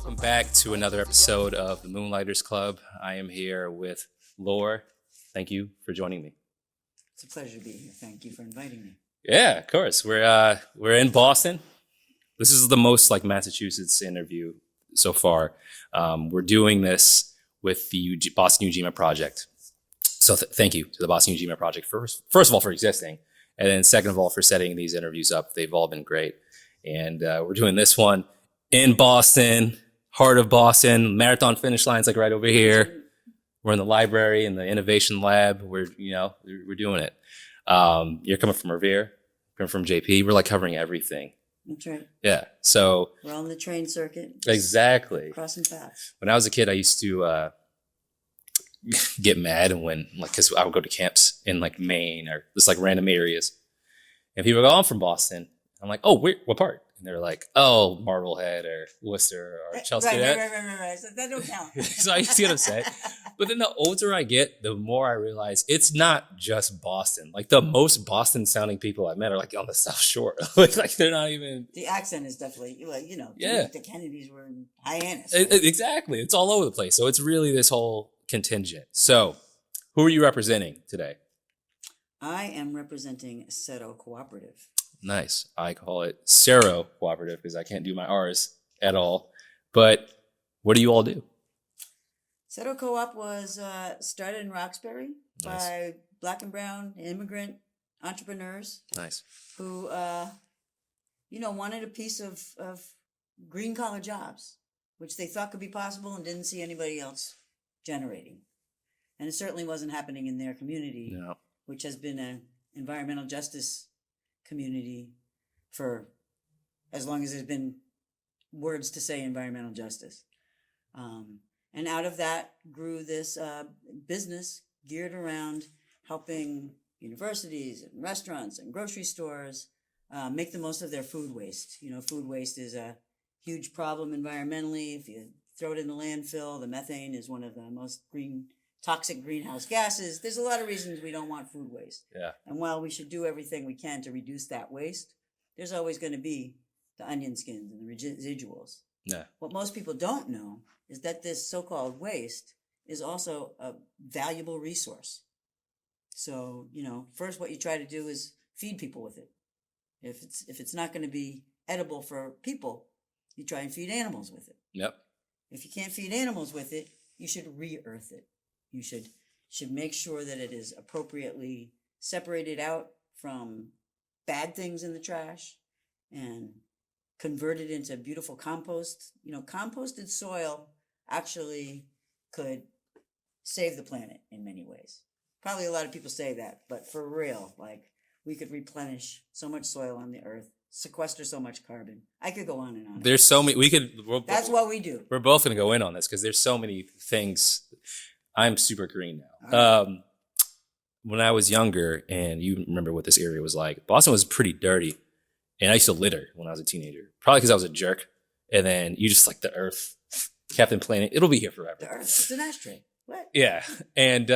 Welcome back to another episode of the Moonlighters Club. I am here with Lor. Thank you for joining me. It's a pleasure to be here. Thank you for inviting me. Yeah, of course. We're in Boston. This is the most like Massachusetts interview so far. We're doing this with the Boston Ujima project. So thank you to the Boston Ujima project first of all for existing, and then second of all for setting these interviews up. They've all been great, and we're doing this one in Boston, heart of Boston. Marathon finish line's like right over here. We're in the library in the innovation lab. We're doing it. You're coming from Revere, coming from JP. We're like covering everything. That's right. Yeah. So we're on the train circuit. Exactly. Crossing paths. When I was a kid, I used to get mad when because I would go to camps in like Maine or just like random areas, and people go, "Oh, I'm from Boston." I'm like, "Oh, what part?" And they're like, "Oh, Marblehead or Worcester or Chelsea." Right. So that don't count. So I see what I'm saying. But then the older I get, the more I realize it's not just Boston. Like the most Boston sounding people I've met are like on the South Shore. like they're not even. The accent is definitely, Yeah. The Kennedys were in Hyannis. Exactly. It's all over the place. So it's really this whole contingent. So who are you representing today? I am representing CERO Cooperative. Nice. I call it CERO Cooperative because I can't do my R's at all. But what do you all do? CERO Co-op was started in Roxbury by Black and brown immigrant entrepreneurs. Nice. Who, wanted a piece of green collar jobs, which they thought could be possible and didn't see anybody else generating. And it certainly wasn't happening in their community, which has been an environmental justice community for as long as there's been words to say environmental justice. And out of that grew this business geared around helping universities and restaurants and grocery stores make the most of their food waste. Food waste is a huge problem environmentally. If you throw it in the landfill, the methane is one of the most toxic greenhouse gases. There's a lot of reasons we don't want food waste. Yeah. And while we should do everything we can to reduce that waste, there's always going to be the onion skins and the residuals. Yeah. What most people don't know is that this so-called waste is also a valuable resource. So, first what you try to do is feed people with it. If it's not going to be edible for people, you try and feed animals with it. Yep. If you can't feed animals with it, you should re-earth it. You should make sure that it is appropriately separated out from bad things in the trash and converted into beautiful compost. Composted soil actually could save the planet in many ways. Probably a lot of people say that, but for real, we could replenish so much soil on the earth, sequester so much carbon. I could go on and on. There's so many. That's what we do. We're both going to go in on this because there's so many things. I'm super green now. Right. When I was younger, and you remember what this area was like, Boston was pretty dirty. And I used to litter when I was a teenager, probably because I was a jerk. And then you just like the earth, Captain Planet, it'll be here forever. The earth, it's an ashtray. What? Yeah. And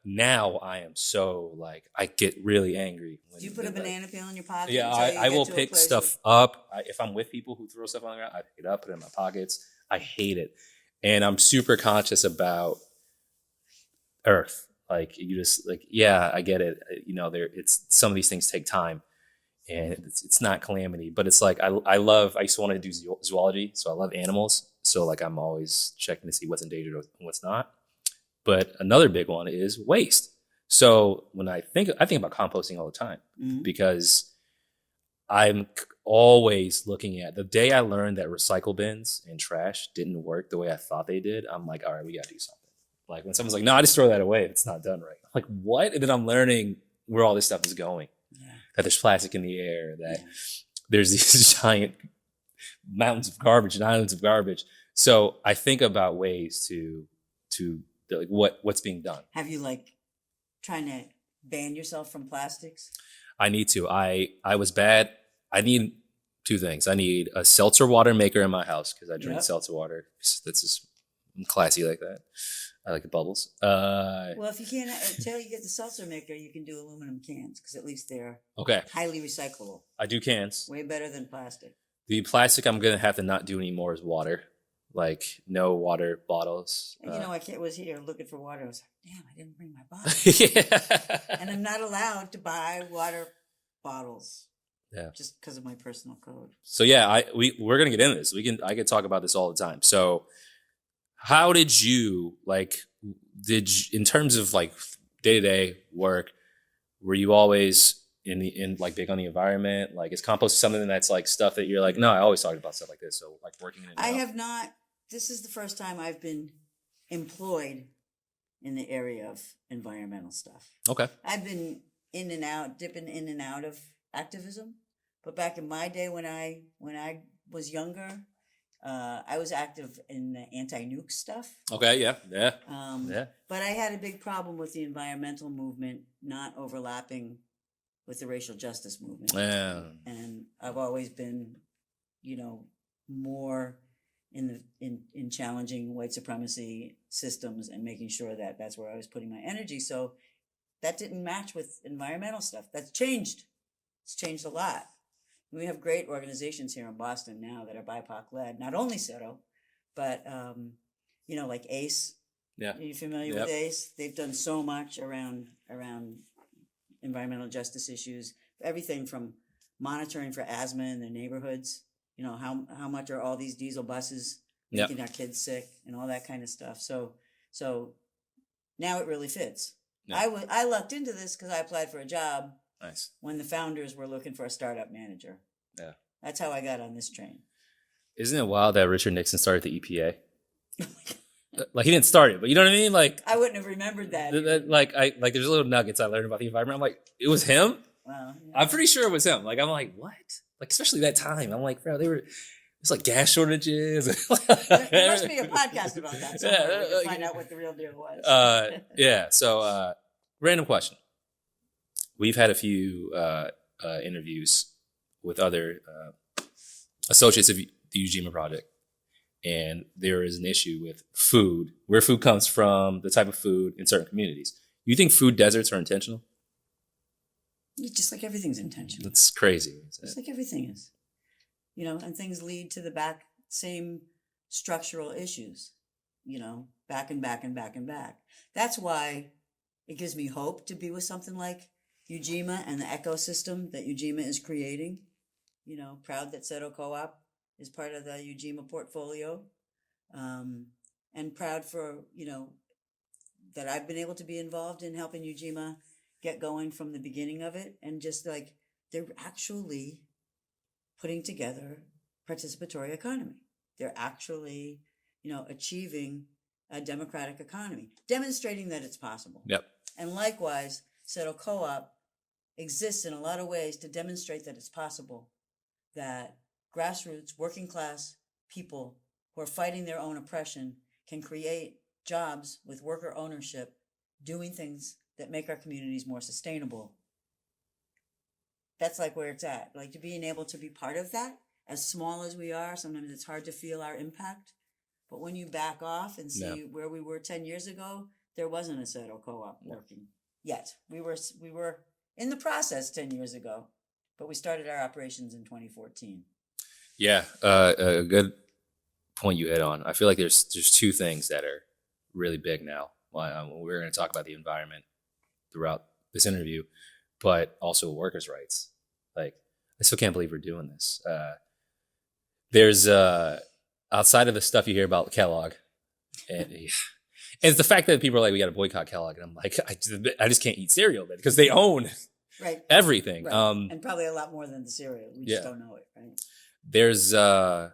now I am so I get really angry. Do you put a banana peel in your pocket? Yeah, I will pick stuff up. If I'm with people who throw stuff on the ground, I pick it up, put it in my pockets. I hate it. And I'm super conscious about earth. I get it. It's some of these things take time. And it's not calamity, but it's I used to want to do zoology, so I love animals. So I'm always checking to see what's endangered and what's not. But another big one is waste. So when I think about composting all the time, because I'm always looking at the day I learned that recycle bins and trash didn't work the way I thought they did. I'm like, all right, we got to do something. When someone's like, no, I just throw that away. It's not done right. I'm like, what? And then I'm learning where all this stuff is going. That there's plastic in the air, that there's these giant mountains of garbage and islands of garbage. So I think about ways to what's being done. Have you trying to ban yourself from plastics? I need to. I was bad. I need two things. I need a seltzer water maker in my house because I drink seltzer water. That's just I'm classy like that. I like the bubbles. Well, if you can't, until you get the seltzer maker, you can do aluminum cans because at least they're highly recyclable. I do cans. Way better than plastic. The plastic I'm going to have to not do anymore is water. Like no water bottles. And I was here looking for water. I was like, damn, I didn't bring my bottle. Yeah. And I'm not allowed to buy water bottles. Yeah. Just because of my personal code. So yeah, we're gonna get into this. I could talk about this all the time. So how did you in terms of like day-to-day work, were you always in like big on the environment? Like is compost something that's like stuff that you're like, no, I always talked about stuff like this. So like working in it. I have not. This is the first time I've been employed in the area of environmental stuff. Okay. I've been dipping in and out of activism. But back in my day when I was younger, I was active in the anti-nuke stuff. Okay, yeah. But I had a big problem with the environmental movement not overlapping with the racial justice movement. Yeah. And I've always been, more in challenging white supremacy systems and making sure that that's where I was putting my energy. So that didn't match with environmental stuff. That's changed. It's changed a lot. We have great organizations here in Boston now that are BIPOC led, not only CERO, but, like ACE. Yeah. Are you familiar with ACE? They've done so much around environmental justice issues, everything from monitoring for asthma in their neighborhoods, how much are all these diesel buses making our kids sick and all that kind of stuff. So now it really fits. Yeah. I lucked into this because I applied for a job. Nice. When the founders were looking for a startup manager. Yeah. That's how I got on this train. Isn't it wild that Richard Nixon started the EPA? Like he didn't start it, but you know what I mean? Like I wouldn't have remembered that. There's little nuggets I learned about the environment. I'm like, it was him? Wow. Yeah. I'm pretty sure it was him. Like I'm like, what? Like especially that time. I'm like, bro, it's like gas shortages. There must be a podcast about that somewhere. We can find out what the real deal was. Yeah. So random question. We've had a few interviews with other associates of the Ujima project, and there is an issue with food, where food comes from, the type of food in certain communities. You think food deserts are intentional? Just like everything's intentional. That's crazy. Just like everything is. And things lead to the same structural issues, back and back and back and back. That's why it gives me hope to be with something like Ujima and the ecosystem that Ujima is creating. Proud that CERO Coop is part of the Ujima portfolio. And proud for, that I've been able to be involved in helping Ujima get going from the beginning of it. And just like, they're actually putting together participatory economy. They're actually, achieving a democratic economy, demonstrating that it's possible. Yep. And likewise, CERO Coop exists in a lot of ways to demonstrate that it's possible that grassroots, working class people who are fighting their own oppression can create jobs with worker ownership, doing things that make our communities more sustainable. That's like where it's at. Like to being able to be part of that, as small as we are, sometimes it's hard to feel our impact. But when you back off and see where we were 10 years ago, there wasn't a CERO Co-op working yet. We were in the process 10 years ago, but we started our operations in 2014. Yeah, a good point you hit on. I feel like there's two things that are really big now. We're going to talk about the environment throughout this interview, but also workers' rights. Like, I still can't believe we're doing this. There's outside of the stuff you hear about Kellogg, and it's the fact that people are like, we got to boycott Kellogg, and I'm like, I just can't eat cereal then because they own everything, right. And probably a lot more than the cereal. We just don't know it, right? There's an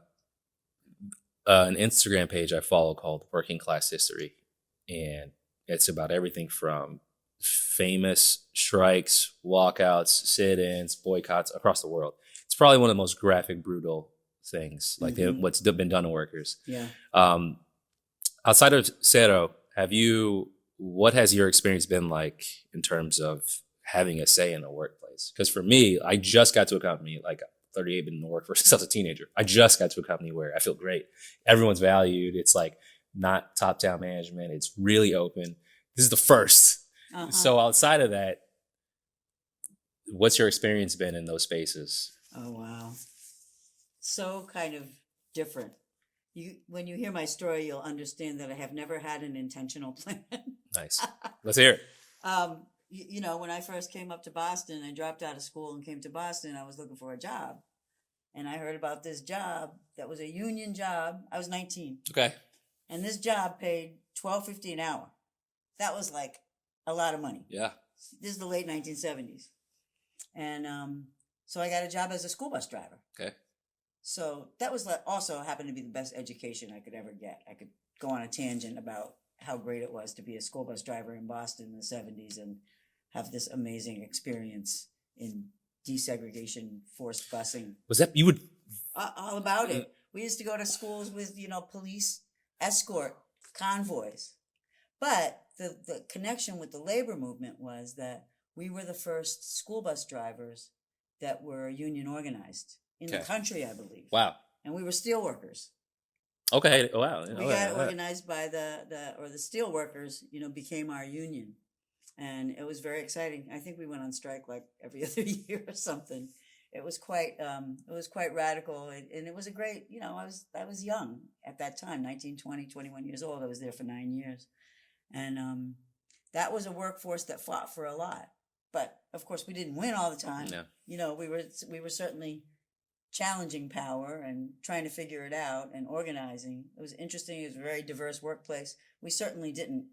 Instagram page I follow called Working Class History, and it's about everything from famous strikes, walkouts, sit-ins, boycotts across the world. It's probably one of the most graphic, brutal things, like what's been done to workers. Yeah. Outside of CERO, what has your experience been like in terms of having a say in the workplace? Because for me, I just got to a company, like 38, been in the workforce since I was a teenager. I just got to a company where I feel great. Everyone's valued. It's like not top-down management. It's really open. This is the first. Uh-huh. So outside of that, what's your experience been in those spaces? Oh, wow. So kind of different. when you hear my story, you'll understand that I have never had an intentional plan. Nice. Let's hear it. When I first came up to Boston, I dropped out of school and came to Boston. I was looking for a job, and I heard about this job that was a union job. I was 19, Okay. and this job paid $12.50 an hour. That was like a lot of money. Yeah. This is the late 1970s, and so I got a job as a school bus driver. Okay. So that was also happened to be the best education I could ever get. I could go on a tangent about how great it was to be a school bus driver in Boston in the 70s and have this amazing experience in desegregation, forced busing. Was that you would? All about it. We used to go to schools with, police escort convoys. But the connection with the labor movement was that we were the first school bus drivers that were union organized in the country, I believe. Wow. And we were steel workers. Okay. Wow. We got organized by the steel workers, became our union. And it was very exciting. I think we went on strike like every other year or something. It was quite radical. And it was a great, I was young at that time, 19, 20, 21 years old. I was there for 9 years. And that was a workforce that fought for a lot. But of course we didn't win all the time. No. We were certainly challenging power and trying to figure it out and organizing. It was interesting. It was a very diverse workplace. We certainly didn't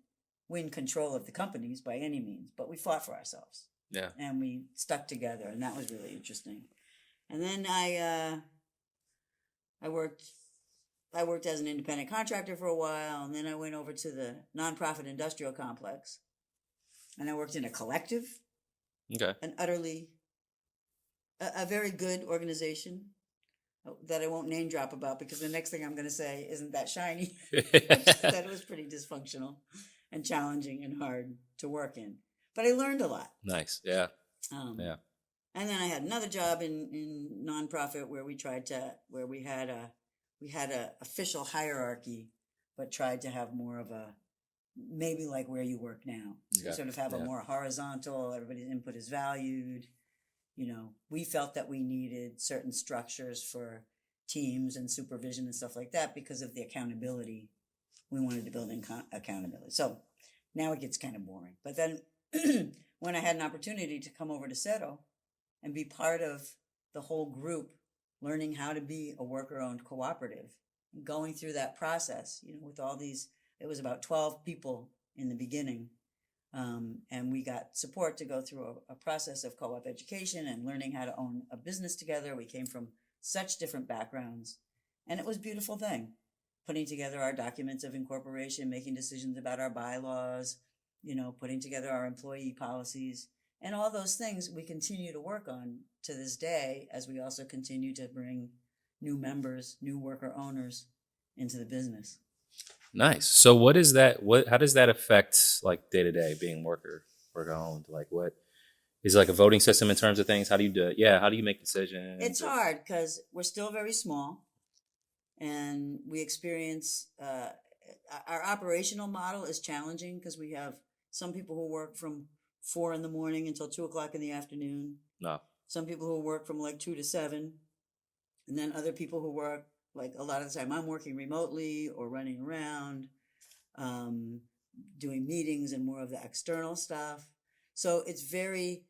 win control of the companies by any means, but we fought for ourselves. Yeah. And we stuck together, and that was really interesting. And then I worked as an independent contractor for a while, and then I went over to the nonprofit industrial complex, and I worked in a collective. Okay. A very good organization that I won't name drop about because the next thing I'm going to say isn't that shiny. That it was pretty dysfunctional and challenging and hard to work in. But I learned a lot. Nice. Yeah. Yeah. And then I had another job in nonprofit where we had a official hierarchy, but tried to have more of a, maybe like where you work now. So sort of have a more horizontal, everybody's input is valued. We felt that we needed certain structures for teams and supervision and stuff like that because of the accountability. We wanted to build in accountability. So now it gets kind of boring. But then when I had an opportunity to come over to CERO and be part of the whole group, learning how to be a worker-owned cooperative, going through that process, with all these, it was about 12 people in the beginning. And we got support to go through a process of co-op education and learning how to own a business together. We came from such different backgrounds, and it was a beautiful thing. Putting together our documents of incorporation, making decisions about our bylaws, putting together our employee policies, and all those things we continue to work on to this day as we also continue to bring new members, new worker owners into the business. Nice. So what is that? How does that affect like day to day being worker owned? Like what is like a voting system in terms of things? How do you do it? Yeah. How do you make decisions? It's hard because we're still very small and we experience, our operational model is challenging because we have some people who work from 4 a.m. until 2:00 p.m. No. Some people who work from like 2 to 7, and then other people who work, like a lot of the time I'm working remotely or running around, doing meetings and more of the external stuff. So it's very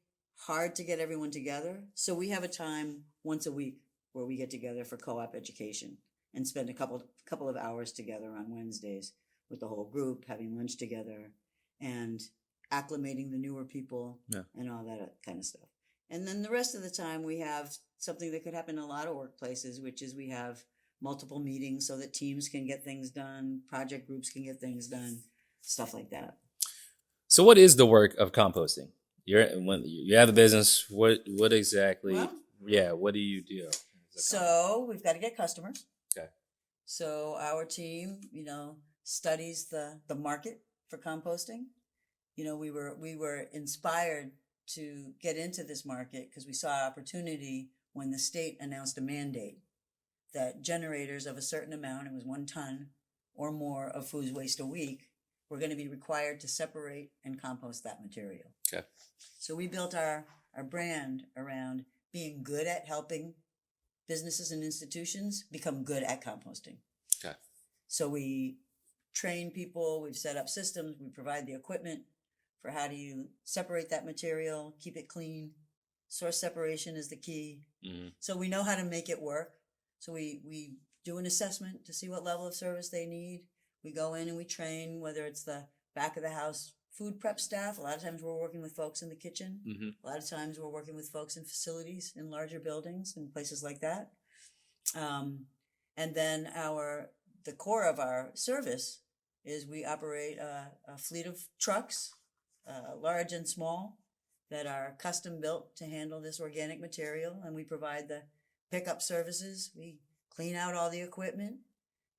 hard to get everyone together. So we have a time once a week where we get together for co-op education and spend a couple of hours together on Wednesdays with the whole group, having lunch together and acclimating the newer people and all that kind of stuff. And then the rest of the time we have something that could happen in a lot of workplaces, which is we have multiple meetings so that teams can get things done, project groups can get things done, stuff like that. So what is the work of composting? When you have a business, what exactly? Well, what do you do? So we've got to get customers. Okay. So our team, studies the market for composting. We were inspired to get into this market because we saw opportunity when the state announced a mandate that generators of a certain amount, it was 1 ton or more of food waste a week, were going to be required to separate and compost that material. Okay. So we built our brand around being good at helping businesses and institutions become good at composting. Okay. So we train people, we've set up systems, we provide the equipment for how do you separate that material, keep it clean. Source separation is the key. Mm-hmm. So we know how to make it work. So we do an assessment to see what level of service they need. We go in and we train, whether it's the back of the house food prep staff. A lot of times we're working with folks in the kitchen. Mm-hmm. A lot of times we're working with folks in facilities, in larger buildings and places like that. And then the core of our service is we operate a fleet of trucks, large and small, that are custom built to handle this organic material, and we provide the pickup services. We clean out all the equipment,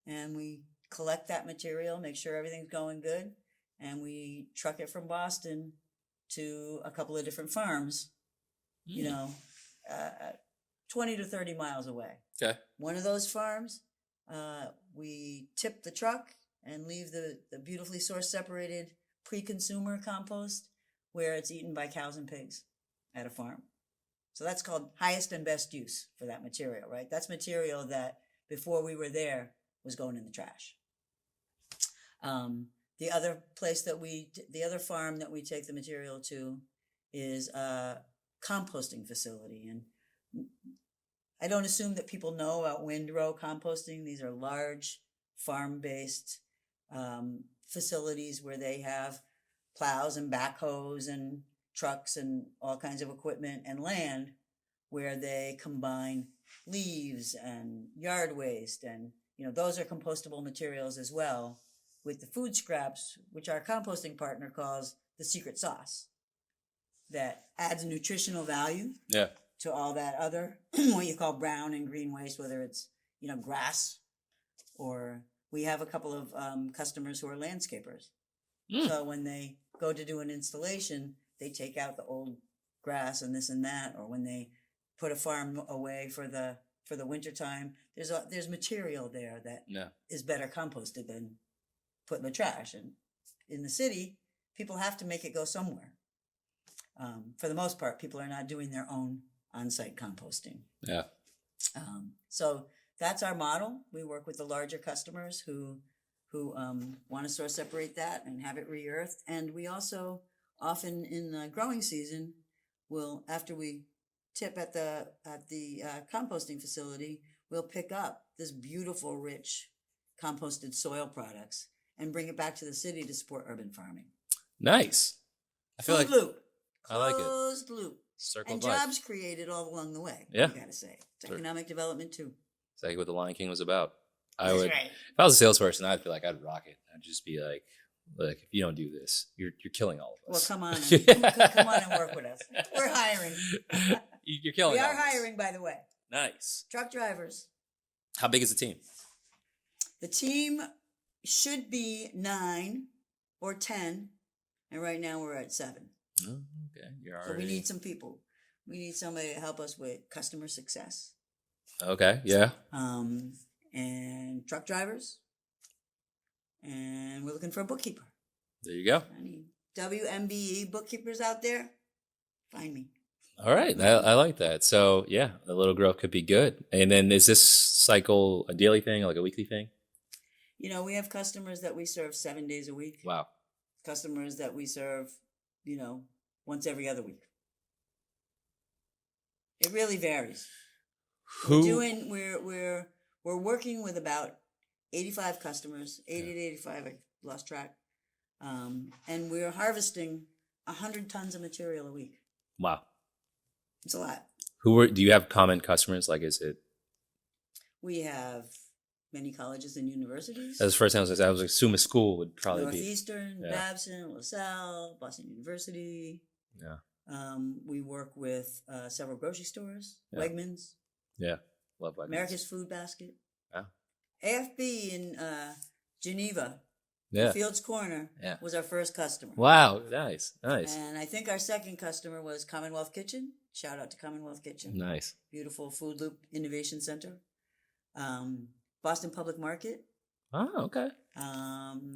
and we collect that material, make sure everything's going good, and we truck it from Boston to a couple of different farms, 20 to 30 miles away. Okay. One of those farms, we tip the truck and leave the beautifully source separated pre-consumer compost where it's eaten by cows and pigs at a farm. So that's called highest and best use for that material, right? That's material that before we were there was going in the trash. The other farm that we take the material to is a composting facility. And I don't assume that people know about windrow composting. These are large farm-based facilities where they have plows and backhoes and trucks and all kinds of equipment and land where they combine leaves and yard waste. And, those are compostable materials as well with the food scraps, which our composting partner calls the secret sauce that adds nutritional value to all that other, what you call brown and green waste, whether it's, grass, or we have a couple of customers who are landscapers. So when they go to do an installation, they take out the old grass and this and that, or when they put a farm away for the winter time, there's material there that is better composted than put in the trash. And in the city, people have to make it go somewhere. For the most part, people are not doing their own on-site composting. Yeah. So that's our model. We work with the larger customers who want to source separate that and have it re-earthed. And we also often in the growing season will, after we tip at the composting facility, we'll pick up this beautiful, rich composted soil products and bring it back to the city to support urban farming. Nice. I feel Closed like loop. I like it. Closed loop. Circle and of life. jobs created all along the way. Yeah. I gotta say, it's economic development too. Exactly what the Lion King was about. That's right. If I was a salesperson, I'd feel like I'd rock it. I'd just be like, look, if you don't do this, you're killing all of us. Well, come on, come on and work with us. We're hiring. You're killing. We all are of us. hiring, by the way. Nice. Truck drivers. How big is the team? The team should be 9 or 10, and right now we're at 7. Oh, okay, you're So already. we need some people. We need somebody to help us with customer success. Okay. Yeah. And truck drivers. And we're looking for a bookkeeper. There you go. Any WMBE bookkeepers out there? Find me. All right. I like that. So yeah, a little growth could be good. And then is this cycle a daily thing, like a weekly thing? We have customers that we serve 7 days a week. Wow. Customers that we serve, once every other week. It really varies. We're working with about 85 customers, 80 to 85, I lost track. And we're harvesting 100 tons of material a week. Wow. It's a lot. Do you have common customers? Like, is it? We have many colleges and universities. That's the first time I was assuming school would probably Northeastern, be. Babson, LaSalle, Boston University. Yeah. We work with several grocery stores, Wegmans. Yeah. Love Wegmans. America's Food Basket. Yeah. AFB in Geneva, Yeah. Fields Corner, was our first customer. Wow. Nice. And I think our second customer was Commonwealth Kitchen. Shout out to Commonwealth Kitchen. Nice. Beautiful Food Loop Innovation Center. Boston Public Market. Oh, okay.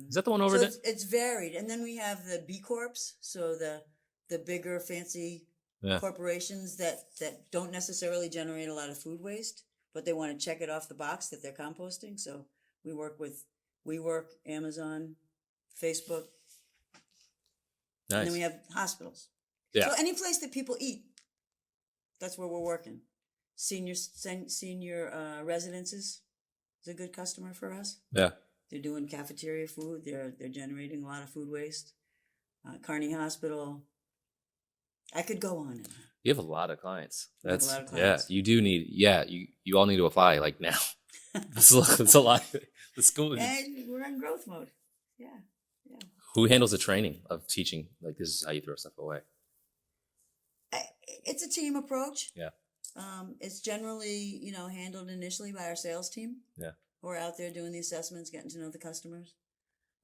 Is that the one over there? It's varied. And then we have the B Corps, so the bigger, fancy corporations that don't necessarily generate a lot of food waste, but they want to check it off the box that they're composting. So We work with WeWork, Amazon, Facebook, and then we Nice. have hospitals. Yeah. So any place that people eat, that's where we're working. Senior residences is a good customer for us. Yeah. They're doing cafeteria food. They're generating a lot of food waste. Carney Hospital. I could go on and on. You have a lot of clients. We have a That's lot of clients. yeah. You do need you all need to apply like now. That's a lot. The school. And we're in growth mode. Yeah. Who handles the training of teaching? Like this is how you throw stuff away. It's a team approach. Yeah. It's generally, handled initially by our sales team. Yeah. Who are out there doing the assessments, getting to know the customers.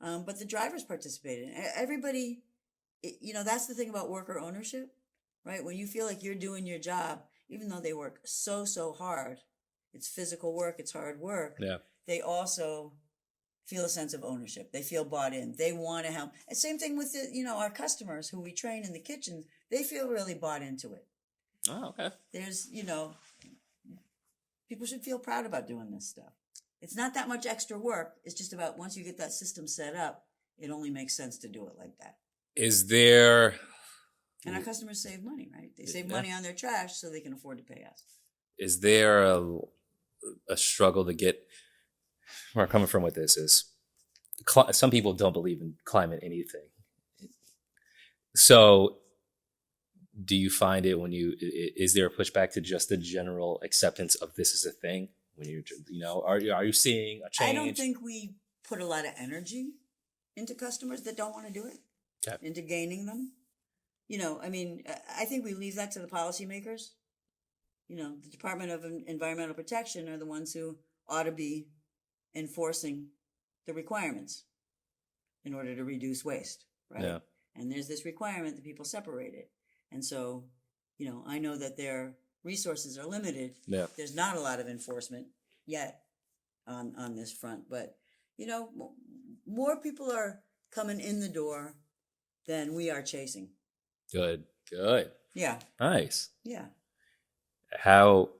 But the drivers participated. Everybody, that's the thing about worker ownership, right? When you feel like you're doing your job, even though they work so hard, it's physical work, it's hard work. Yeah. They also feel a sense of ownership. They feel bought in. They want to help. And same thing with our customers who we train in the kitchen. They feel really bought into it. Oh, okay. There's, people should feel proud about doing this stuff. It's not that much extra work. It's just about once you get that system set up, it only makes sense to do it like that. Is there? And our customers save money, right? They save money on their trash so they can afford to pay us. Is there a struggle to get? Where I'm coming from with this is, some people don't believe in climate anything. So, do you find it is there a pushback to just the general acceptance of this is a thing? When are you seeing a change? I don't think we put a lot of energy into customers that don't want to do it, Okay. into gaining them. I think we leave that to the policymakers. The Department of Environmental Protection are the ones who ought to be enforcing the requirements in order to reduce waste, right? Yeah. And there's this requirement that people separate it. And so, I know that their resources are limited. Yeah. There's not a lot of enforcement yet on this front, but more people are coming in the door than we are chasing. Good. Yeah. Nice. Yeah. How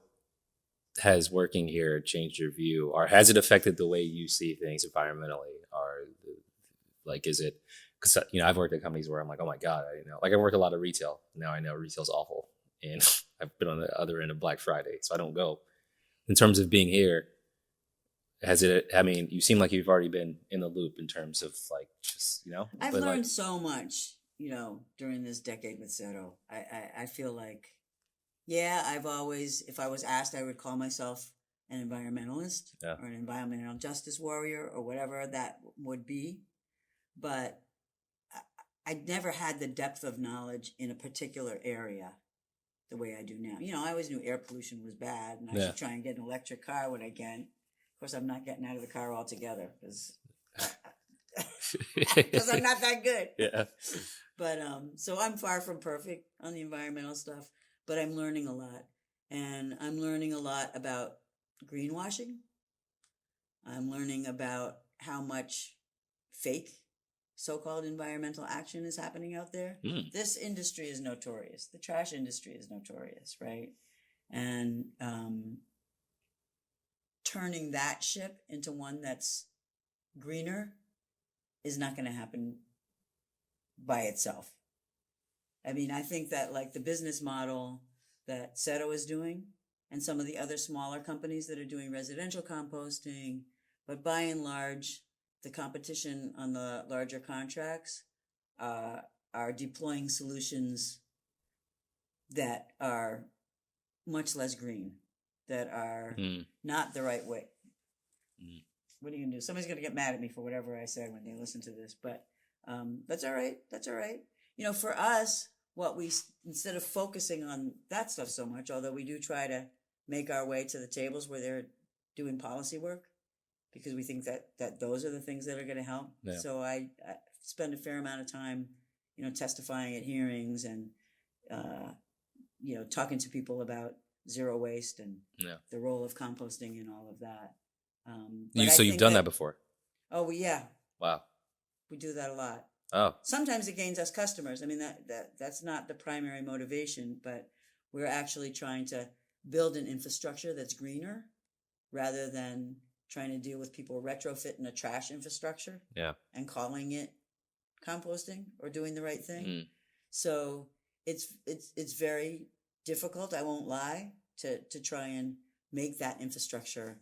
has working here changed your view, or has it affected the way you see things environmentally? Or is it? Because I've worked at companies where I'm like, oh my god, I know. Like I work a lot of retail. Now I know retail's awful, and I've been on the other end of Black Friday, so I don't go. In terms of being here, has it? I mean, you seem like you've already been in the loop in terms of I've learned so much, during this decade with CERO. I feel like, I've always, if I was asked, I would call myself an environmentalist or an environmental justice warrior or whatever that would be. But I never had the depth of knowledge in a particular area the way I do now. I always knew air pollution was bad and I should try and get an electric car when I can. Of course, I'm not getting out of the car altogether because I'm not that good. Yeah. But so I'm far from perfect on the environmental stuff, but I'm learning a lot. And I'm learning a lot about greenwashing. I'm learning about how much fake so-called environmental action is happening out there. This industry is notorious. The trash industry is notorious, right? And turning that ship into one that's greener is not going to happen by itself. I mean, I think that the business model that CERO is doing and some of the other smaller companies that are doing residential composting, but by and large, the competition on the larger contracts are deploying solutions that are much less green, that are not the right way. What are you going to do? Somebody's going to get mad at me for whatever I say when they listen to this, but that's all right. That's all right. For us, instead of focusing on that stuff so much, although we do try to make our way to the tables where they're doing policy work, because we think that those are the things that are going to help. Yeah. So I spend a fair amount of time, testifying at hearings and, talking to people about zero waste and the role of composting and all of that. So you've done that before? Oh, yeah. Wow. We do that a lot. Oh. Sometimes it gains us customers. I mean, that's not the primary motivation, but we're actually trying to build an infrastructure that's greener rather than trying to deal with people retrofitting a trash infrastructure Yeah. and calling it composting or doing the right thing. Mm. So it's very difficult, I won't lie, to try and make that infrastructure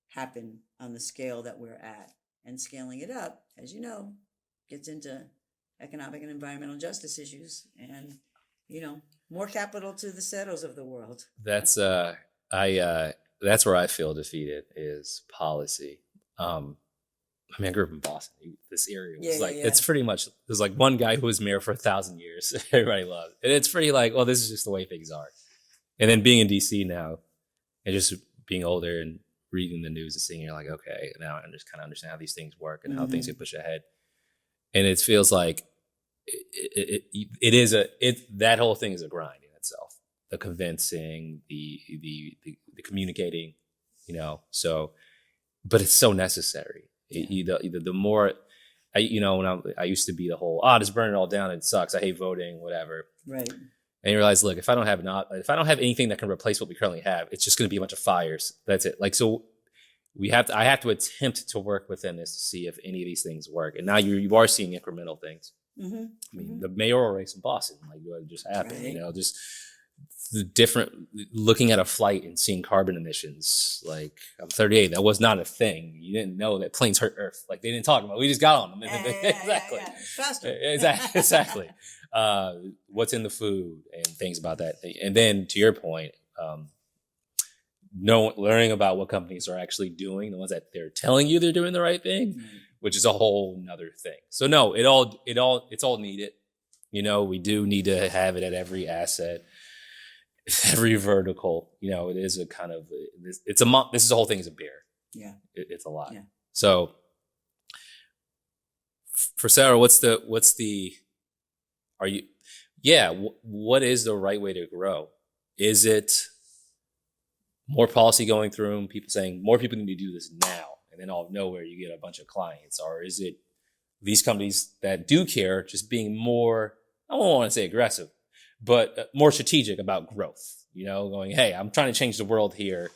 happen on the scale that we're at. And scaling it up, as you know, gets into economic and environmental justice issues and, more capital to the CEROs of the world. That's that's where I feel defeated is policy. I grew up in Boston. This area was it's pretty much, there's like one guy who was mayor for 1,000 years. Everybody loved it. And it's pretty like, well, this is just the way things are. And then being in DC now and just being older and reading the news and seeing, you're like, okay, now I just kind of understand how these things work and how things get pushed ahead. And it feels like that whole thing is a grind in itself. The convincing, the communicating, so, but it's so necessary. Either the more, when I used to be the whole, just burn it all down, it sucks, I hate voting, whatever. Right. And you realize, look, if I don't have anything that can replace what we currently have, it's just going to be a bunch of fires. That's it. Like, so I have to attempt to work within this to see if any of these things work. And now you are seeing incremental things. I mean, the mayoral race in Boston, like what just happened, right. Just the different, looking at a flight and seeing carbon emissions. Like, I'm 38. That was not a thing. You didn't know that planes hurt Earth. Like, they didn't talk about it. We just got on them. Exactly. Faster. Exactly. What's in the food and things about that. And then to your point, learning about what companies are actually doing, the ones that they're telling you they're doing the right thing, which is a whole nother thing. So no, it's all needed. We do need to have it at every asset, every vertical. It is a kind of, this is the whole thing is a bear. Yeah. It's a lot. Yeah. So for Sarah, what is the right way to grow? Is it more policy going through and people saying more people need to do this now, and then out of nowhere you get a bunch of clients? Or is it these companies that do care just being more, I don't want to say aggressive, but more strategic about growth? Going, hey, I'm trying to change the world here.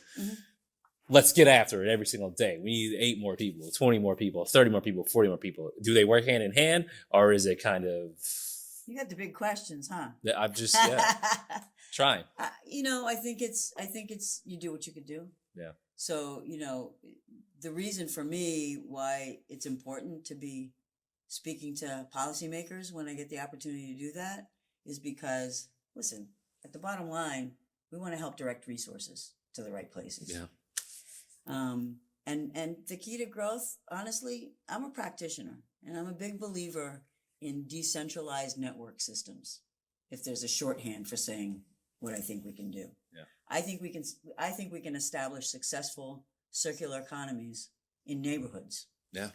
Let's get after it every single day. We need 8 more people, 20 more people, 30 more people, 40 more people. Do they work hand in hand, or is it kind of... You got the big questions, huh? I'm just trying. I think it's you do what you could do. Yeah. So, the reason for me why it's important to be speaking to policymakers when I get the opportunity to do that is because, listen, at the bottom line, we want to help direct resources to the right places. Yeah. And the key to growth, honestly, I'm a practitioner and I'm a big believer in decentralized network systems. If there's a shorthand for saying what I think we can do. Yeah. I think we can establish successful circular economies in neighborhoods. Yeah.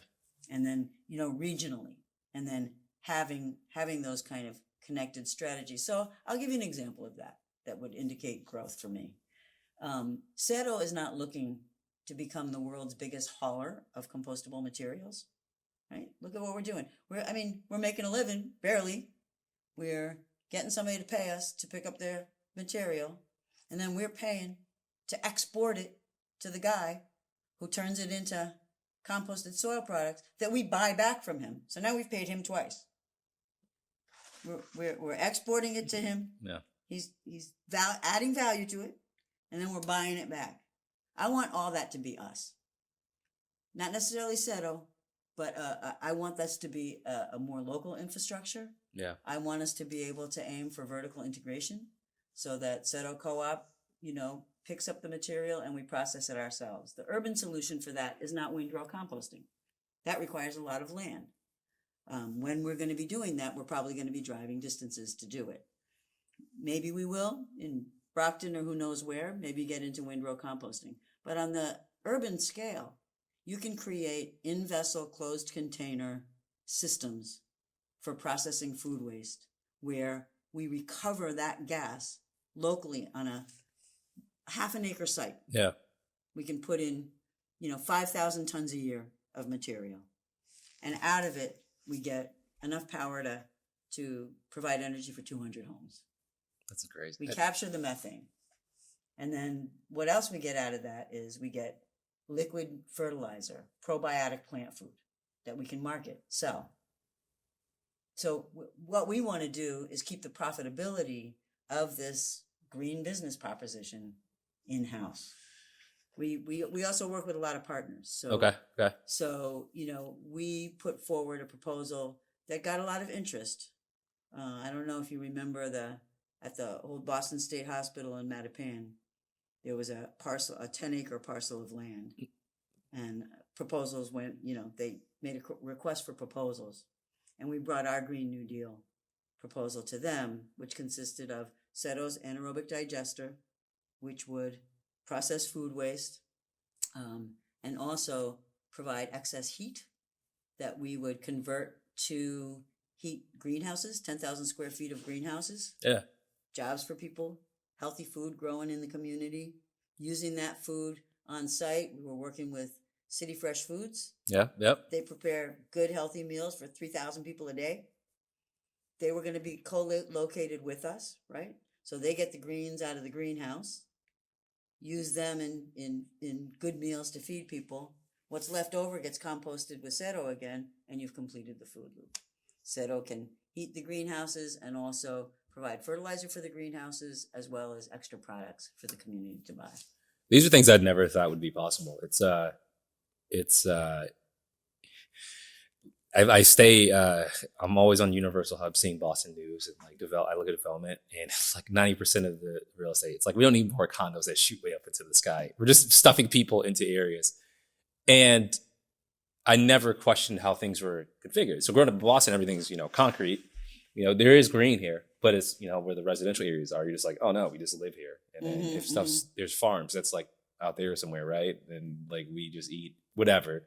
And then, regionally, and then having those kind of connected strategies. So I'll give you an example of that would indicate growth for me. CERO is not looking to become the world's biggest hauler of compostable materials, right? Look at what we're doing. We're making a living, barely. We're getting somebody to pay us to pick up their material, and then we're paying to export it to the guy who turns it into composted soil products that we buy back from him. So now we've paid him twice. We're exporting it to him. Yeah. He's adding value to it, and then we're buying it back. I want all that to be us. Not necessarily CERO, but I want this to be a more local infrastructure. Yeah. I want us to be able to aim for vertical integration so that CERO Co-op, picks up the material and we process it ourselves. The urban solution for that is not windrow composting. That requires a lot of land. When we're going to be doing that, we're probably going to be driving distances to do it. Maybe we will in Brockton or who knows where, maybe get into windrow composting. But on the urban scale, you can create in-vessel closed container systems for processing food waste where we recover that gas locally on a half an acre site. Yeah. We can put in, 5,000 tons a year of material. And out of it, we get enough power to provide energy for 200 homes. That's crazy. We capture the methane. And then what else we get out of that is we get liquid fertilizer, probiotic plant food that we can market, sell. So what we want to do is keep the profitability of this green business proposition in-house. We also work with a lot of partners. So Okay. So, we put forward a proposal that got a lot of interest. I don't know if you remember at the old Boston State Hospital in Mattapan, there was a 10-acre parcel of land, and proposals went, they made a request for proposals, and we brought our Green New Deal proposal to them, which consisted of CERO's anaerobic digester, which would process food waste, and also provide excess heat that we would convert to heat greenhouses, 10,000 square feet of greenhouses. Yeah. Jobs for people, healthy food growing in the community, using that food on site. We were working with City Fresh Foods. Yeah. Yep. They prepare good, healthy meals for 3,000 people a day. They were going to be co-located with us, right? So they get the greens out of the greenhouse, use them in good meals to feed people. What's left over gets composted with CERO again, and you've completed the food loop. CERO can heat the greenhouses and also provide fertilizer for the greenhouses, as well as extra products for the community to buy. These are things I'd never thought would be possible. I'm always on Universal Hub seeing Boston news and I look at development, and it's like 90% of the real estate. It's like, we don't need more condos that shoot way up into the sky. We're just stuffing people into areas. And I never questioned how things were configured. So growing up in Boston, everything's, concrete. There is green here, but it's, where the residential areas are, you're just like, oh no, we just live here. And then if there's farms that's like out there somewhere, right? And like, we just eat whatever.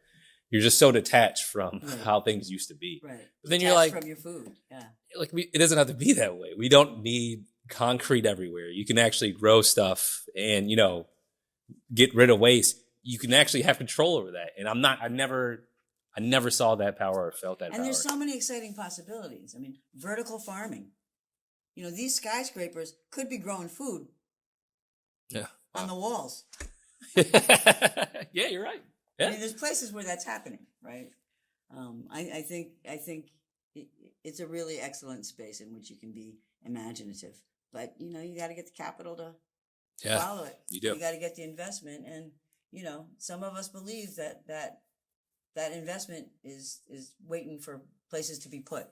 You're just so detached from how things used to be. Right. But then Detached you're like, from your food. Yeah. Like, it doesn't have to be that way. We don't need concrete everywhere. You can actually grow stuff and, get rid of waste. You can actually have control over that. And I never saw that power or felt that power. And there's so many exciting possibilities. I mean, vertical farming. These skyscrapers could be growing food on the walls. Yeah, you're right. Yeah. I mean, there's places where that's happening, right? I think it's a really excellent space in which you can be imaginative. But, you got to get the capital to follow it. You do. You got to get the investment. And, some of us believe that investment is waiting for places to be put.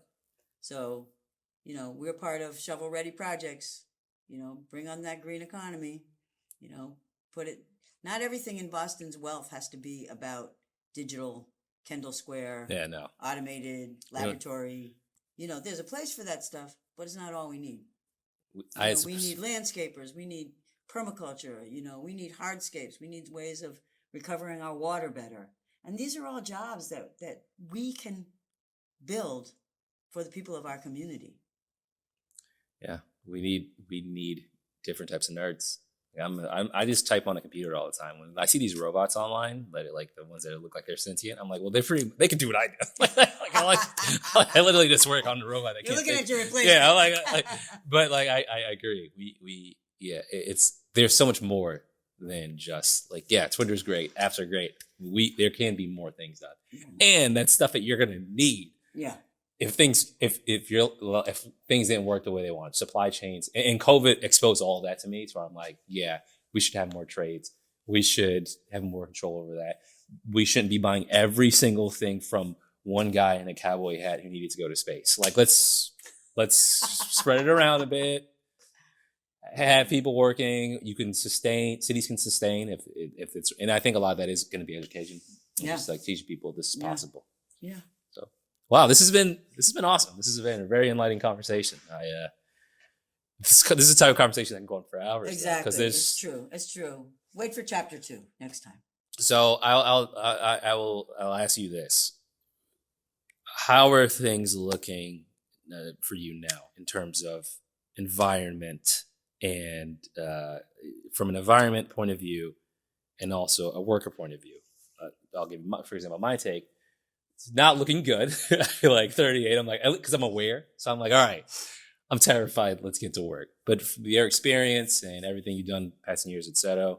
So, we're part of shovel-ready projects, bring on that green economy, put it. Not everything in Boston's wealth has to be about digital, Kendall Square, automated laboratory. There's a place for that stuff, but it's not all we need. We need landscapers. We need permaculture. We need hardscapes. We need ways of recovering our water better. And these are all jobs that we can build for the people of our community. Yeah, we need different types of nerds. I just type on a computer all the time. When I see these robots online, like the ones that look like they're sentient, I'm like, well, they can do what I do. I literally just work on the robot. You're looking at your replacement. Yeah, but I agree. There's so much more than just Twitter's great, apps are great. There can be more things done, and that's stuff that you're gonna need. Yeah. If things didn't work the way they want, supply chains, and COVID exposed all that to me. So I'm like, we should have more trades. We should have more control over that. We shouldn't be buying every single thing from one guy in a cowboy hat who needed to go to space. Like, let's spread it around a bit. Have people working. Cities can sustain if it's, and I think a lot of that is going to be education. Just like teaching people this is possible. Yeah. So, wow, this has been awesome. This has been a very enlightening conversation. This is the type of conversation that can go on for hours. Exactly. It's true. Wait for chapter 2 next time. So I'll ask you this: how are things looking for you now in terms of environment and from an environment point of view, and also a worker point of view? I'll give you, for example, my take. It's not looking good. I feel like 38. I'm like, because I'm aware. So I'm like, all right, I'm terrified. Let's get to work. But your experience and everything you've done past years at CERO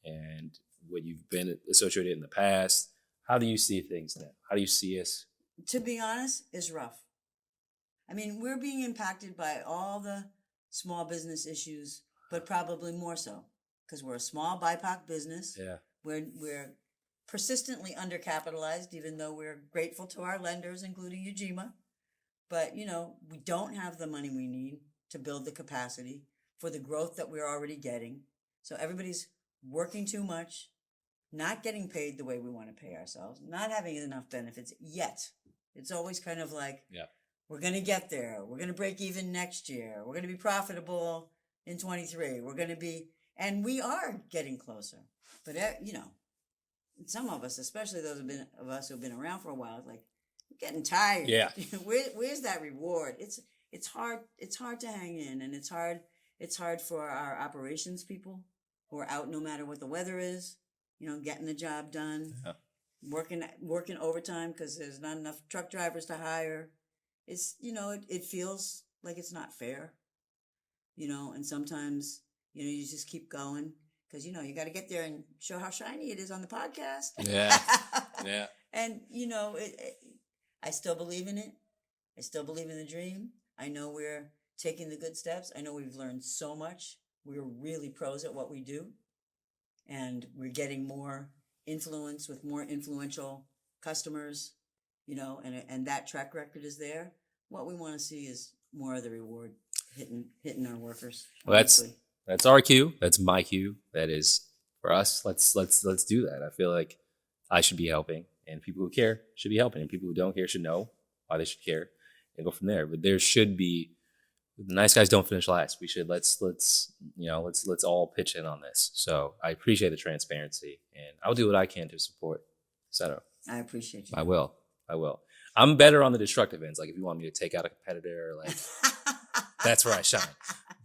and what you've been associated in the past. How do you see things now? How do you see us? To be honest, it's rough. I mean, we're being impacted by all the small business issues, but probably more so because we're a small BIPOC business. Yeah. We're persistently undercapitalized, even though we're grateful to our lenders, including Ujima. But, you know, we don't have the money we need to build the capacity for the growth that we're already getting. So everybody's working too much, not getting paid the way we want to pay ourselves, not having enough benefits yet. It's always kind of like, Yeah. we're going to get there. We're going to break even next year. We're going to be profitable in 23. We're going to be, and we are getting closer. But, you know, some of us, especially those of us who've been around for a while, like, we're getting tired. Yeah. Where's that reward? It's hard to hang in, and it's hard for our operations people who are out no matter what the weather is, you know, getting the job done, working overtime because there's not enough truck drivers to hire. It's, you know, it feels like it's not fair, you know, and sometimes, you know, you just keep going because, you know, you got to get there and show how shiny it is on the podcast. Yeah. Yeah. And, you know, I still believe in it. I still believe in the dream. I know we're taking the good steps. I know we've learned so much. We're really pros at what we do. And we're getting more influence with more influential customers, you know, and that track record is there. What we want to see is more of the reward hitting our workers. Well, that's our cue. That's my cue. That is for us. Let's do that. I feel like I should be helping, and people who care should be helping, and people who don't care should know why they should care, and go from there. But there should be, the nice guys don't finish last. We should let's all pitch in on this. So I appreciate the transparency, and I'll do what I can to support CERO. I appreciate you. I will. I'm better on the destructive ends. Like if you want me to take out a competitor, like that's where I shine.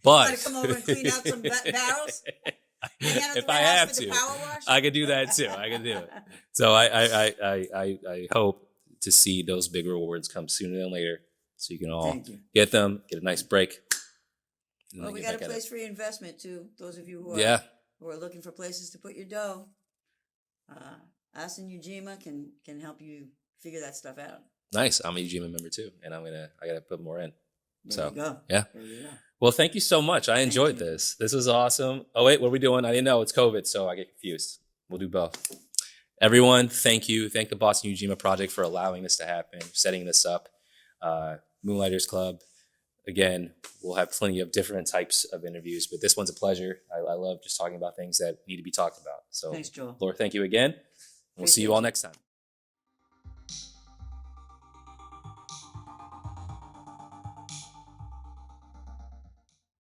But you come over and clean out some barrels. If I have to, I can do that too. I can do it. So I hope to see those big rewards come sooner than later, so you can all get them, get a nice break. Well, we got a place for your investment too. Those of you who are looking for places to put your dough, us and Ujima can help you figure that stuff out. Nice. I'm a Ujima member too, and I gotta put more in. There you go. Yeah. There you go. Well, thank you so much. I enjoyed this. This was awesome. Oh, wait, what are we doing? I didn't know. It's COVID, so I get confused. We'll do both. Everyone, thank you. Thank the Boston Ujima Project for allowing this to happen, setting this up. Moonlighters Club. Again, we'll have plenty of different types of interviews, but this one's a pleasure. I love just talking about things that need to be talked about. So, thanks, Joel. Lor, thank you again. We'll see you all next time.